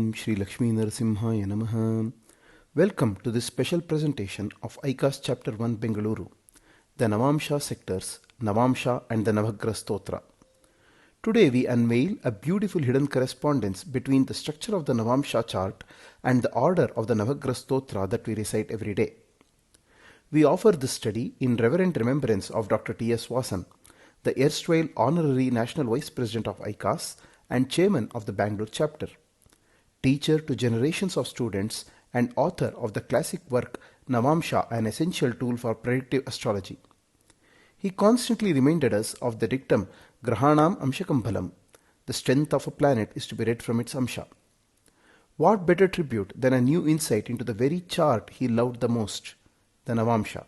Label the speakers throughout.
Speaker 1: Om Shri Lakshmi Narasimhaya Namaha. Welcome to this special presentation of ICAS Chapter 1 Bengaluru, the Navamsha Sectors, Navamsha and the Navagraha stotra. Today we unveil a beautiful hidden correspondence between the structure of the Navamsha chart and the order of the Navagraha stotra that we recite every day. We offer this study in reverent remembrance of Dr. T.S. Vasan, the erstwhile Honorary National Vice President of ICAS and Chairman of the Bangalore chapter, teacher to generations of students and author of the classic work Navamsha, an essential tool for predictive astrology. He constantly reminded us of the dictum Grahanam Amshakam Bhalam, the strength of a planet is to be read from its Amsha. What better tribute than a new insight into the very chart he loved the most, the Navamsha.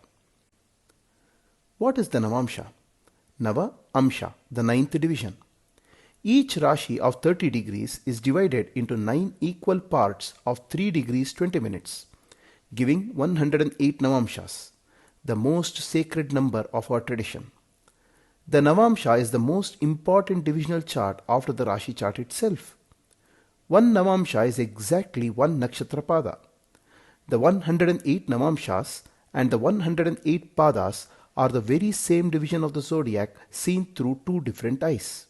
Speaker 1: What is the Navamsha? Nava Amsha, the ninth division. Each Rashi of 30 degrees is divided into 9 equal parts of 3 degrees 20 minutes, giving 108 Navamshas, the most sacred number of our tradition. The Navamsha is the most important divisional chart after the Rashi chart itself. One Navamsha is exactly one nakshatra pada. The 108 Navamshas and the 108 padas are the very same division of the zodiac seen through two different eyes.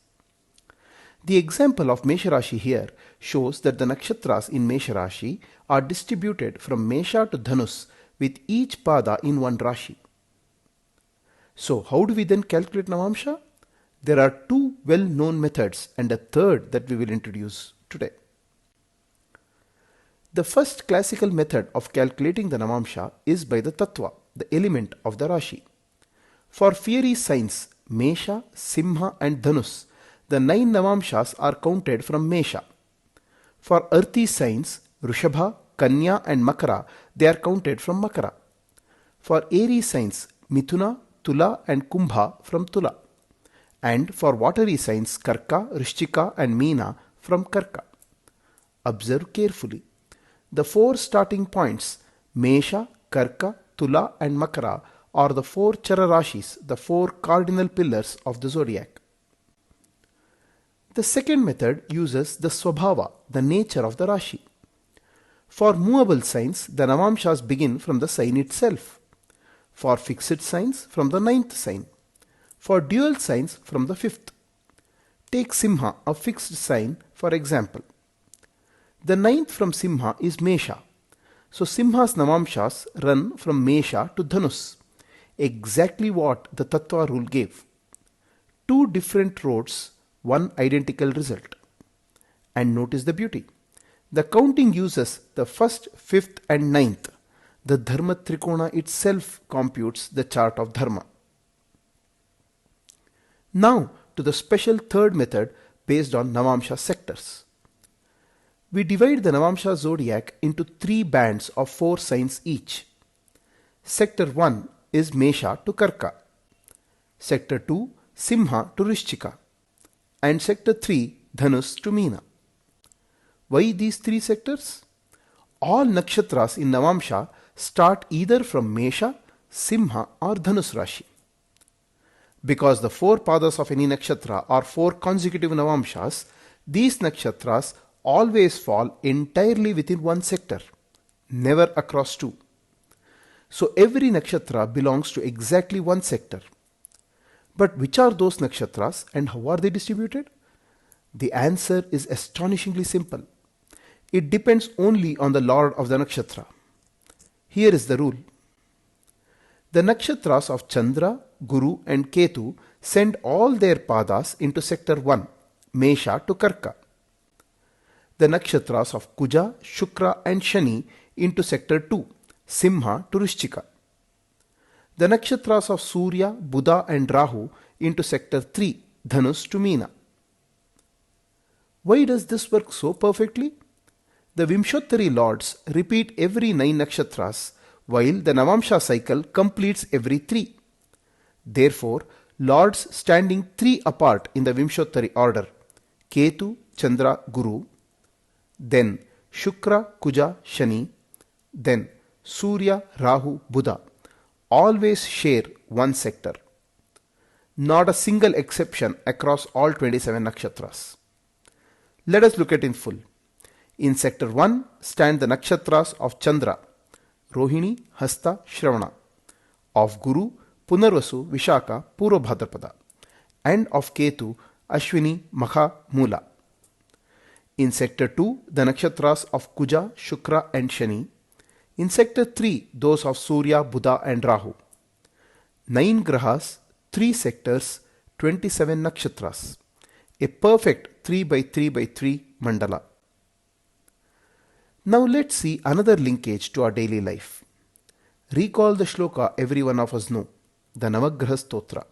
Speaker 1: The example of Mesha Rashi here shows that the nakshatras in Mesha Rashi are distributed from Mesha to Dhanus with each pada in one Rashi. So how do we then calculate Navamsha? There are two well-known methods and a third that we will introduce today. The first classical method of calculating the Navamsha is by the Tattva, the element of the Rashi. For fiery signs Mesha, Simha and Dhanus, the 9 Navamshas are counted from Mesha. For earthy signs Rishabha, Kanya and Makara, they are counted from Makara. For airy signs Mithuna, Tula and Kumbha from Tula. And for watery signs Karka, Rishchika and Meena from Karka. Observe carefully. The 4 starting points Mesha, Karka, Tula and Makara are the 4 Chararashis, the 4 cardinal pillars of the zodiac. The second method uses the Swabhava, the nature of the Rashi. For movable signs, the Navamshas begin from the sign itself. For fixed signs, from the 9th sign. For dual signs, from the 5th. Take Simha, a fixed sign, for example. The 9th from Simha is Mesha. So Simha's Navamshas run from Mesha to Dhanus. Exactly what the Tattva rule gave. 2 different roads, one identical result. And notice the beauty. The counting uses the 1st, 5th and 9th. The Dharma Trikona itself computes the chart of Dharma. Now to the special third method based on Navamsha sectors. We divide the Navamsha zodiac into 3 bands of 4 signs each. Sector 1 is Mesha to Karka. Sector 2 Simha to Rishchika. And sector 3 Dhanus to Meena. Why these 3 sectors? All nakshatras in Navamsha start either from Mesha, Simha or Dhanus Rashi. Because the 4 padas of any nakshatra are 4 consecutive Navamshas, these nakshatras always fall entirely within one sector, never across 2. So every nakshatra belongs to exactly one sector. But which are those nakshatras and how are they distributed? The answer is astonishingly simple. It depends only on the lord of the nakshatra. Here is the rule. The nakshatras of Chandra, Guru and Ketu send all their padas into sector 1, Mesha to Karka. The nakshatras of Kuja, Shukra and Shani into sector 2, Simha to Rishchika. The nakshatras of Surya, Buddha and Rahu into sector 3, Dhanus to Meena. Why does this work so perfectly? The Vimshottari lords repeat every 9 nakshatras while the Navamsha cycle completes every 3. Therefore, lords standing 3 apart in the Vimshottari order, Ketu, Chandra, Guru, then Shukra, Kuja, Shani, then Surya, Rahu, Buddha, always share one sector. Not a single exception across all 27 nakshatras. Let us look at it in full. In sector 1 stand the nakshatras of Chandra, Rohini, Hasta, Shravana, of Guru, Punarvasu, Vishaka, Purva Bhadrapada, and of Ketu, Ashwini, Magha, Mula. In sector 2 the nakshatras of Kuja, Shukra and Shani. In sector 3 those of Surya, Buddha and Rahu. 9 grahas, 3 sectors, 27 nakshatras. A perfect 3 by 3 by 3 mandala. Now let's see another linkage to our daily life. Recall the shloka every one of us know, the Navagraha stotra.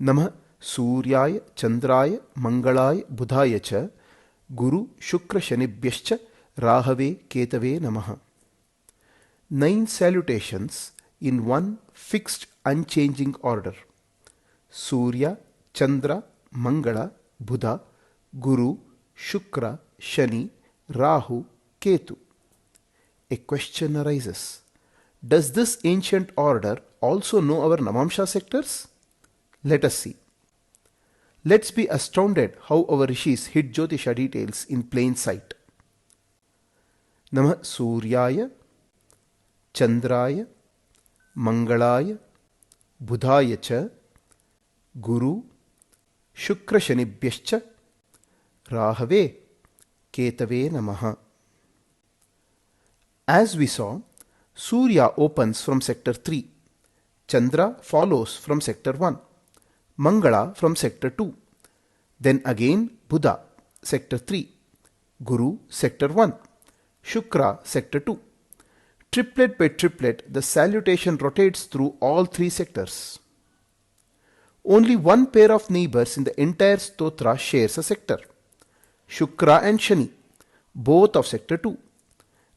Speaker 1: Namah Suryaya Chandraya Mangalaya Budhaya cha Guru Shukra Shanibhyascha Rahave Ketave Namaha. 9 salutations in one fixed unchanging order. Surya, Chandra, Mangala, Buddha, Guru, Shukra, Shani, Rahu, Ketu. A question arises. Does this ancient order also know our Navamsha sectors? Let us see. Let's be astounded how our rishis hid Jyotisha details in plain sight. Namah Suryaya, Chandraya, Mangalaya, Budhaya cha, Guru, Shukra Shanibhyascha, Rahave, Ketave Namaha. As we saw, Surya opens from sector 3, Chandra follows from sector 1, Mangala from sector 2, then again Buddha, sector 3, Guru, sector 1, Shukra, sector 2. Triplet by triplet, the salutation rotates through all 3 sectors. Only one pair of neighbors in the entire stotra shares a sector, Shukra and Shani, both of sector 2.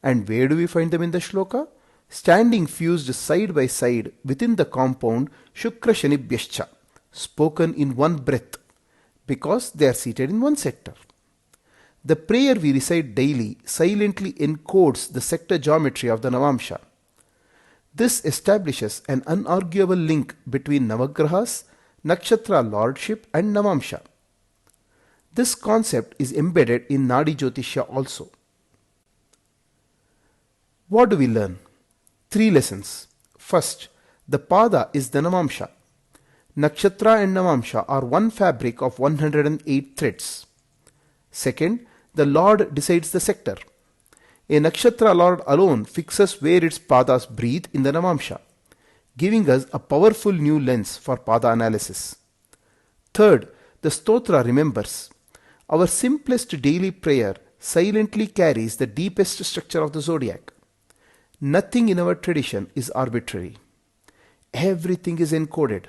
Speaker 1: And where do we find them in the shloka? Standing fused side by side within the compound Shukra Shanibhyascha, spoken in one breath, because they are seated in one sector. The prayer we recite daily silently encodes the sector geometry of the Navamsha. This establishes an unarguable link between Navagrahas, Nakshatra lordship and Navamsha. This concept is embedded in Nadi Jyotisha also. What do we learn? 3 lessons. First, the Pada is the Navamsha. Nakshatra and Navamsha are one fabric of 108 threads. Second, the Lord decides the sector. A Nakshatra Lord alone fixes where its Padas breathe in the Navamsha, giving us a powerful new lens for Pada analysis. Third, the Stotra remembers. Our simplest daily prayer silently carries the deepest structure of the zodiac. Nothing in our tradition is arbitrary. Everything is encoded,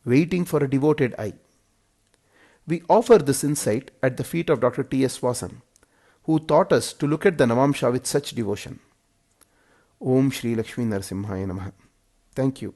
Speaker 1: waiting for a devoted eye. We offer this insight at the feet of Dr. T.S. Vasan, who taught us to look at the Navamsha with such devotion. Om Shri Lakshmi Narasimhaya Namaha. Thank you.